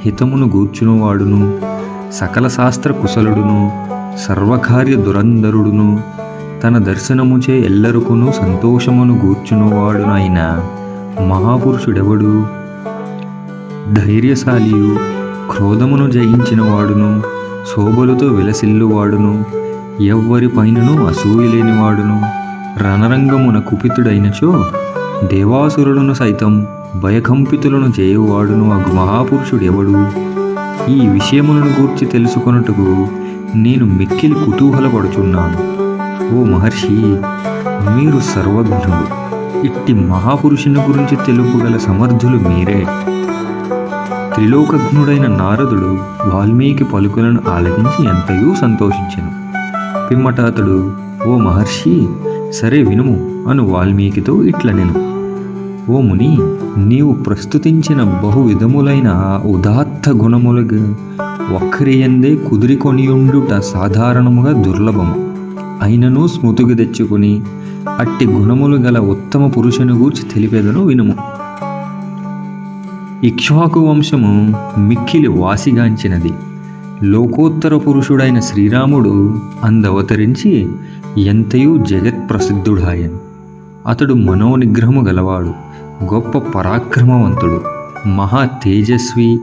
హితమును గూర్చునువాడును, సకల శాస్త్ర కుశలుడును, సర్వకార్య దురంధరుడును, తన దర్శనముచే ఎల్లరుకును సంతోషమును గూర్చునువాడునైన మహాపురుషుడెవడు? ధైర్యశాలియు, క్రోధమును జయించిన వాడును, శోభలతో విలసిల్లువాడును, ఎవ్వరి పైనను అసూయ లేనివాడును, రణరంగమున కుపితుడైనచో దేవాసురులను సైతం భయకంపితులను చేయువాడును అగు మహాపురుషుడెవడు? ఈ విషయములను గూర్చి తెలుసుకొనుటకు నేను మిక్కిలి కుతూహలపడుచున్నాను. ఓ మహర్షి, మీరు సర్వజ్ఞులు. ఇట్టి మహాపురుషుని గురించి తెలుపగల సమర్థులు మీరే. త్రిలోకజ్ఞుడైన నారదుడు వాల్మీకి పలుకులను ఆలకించి ఎంతయూ సంతోషించెను. పిమ్మట అతడు, ఓ మహర్షి, సరే వినుము అను వాల్మీకితో ఇట్లనెను. ఓ ముని, నీవు ప్రస్తుతించిన బహు విధములైన ఉదాత్త గుణములుగా ఒక్కరియందే కుదిరికొనియుండుట సాధారణముగా దుర్లభము. అయినను స్మృతికి తెచ్చుకుని అట్టి గుణములు గల ఉత్తమ పురుషుని గూర్చి తెలిపేదను వినుము. ఇక్ష్వాకు వంశము మిక్కిలి వాసిగాంచినది. లోకోత్తర పురుషుడైన శ్రీరాముడు అందవతరించి ఎంతయూ జగత్ప్రసిద్ధుడాయను. అతడు మనోనిగ్రహము గలవాడు, గొప్ప పరాక్రమవంతుడు, మహా తేజస్వి,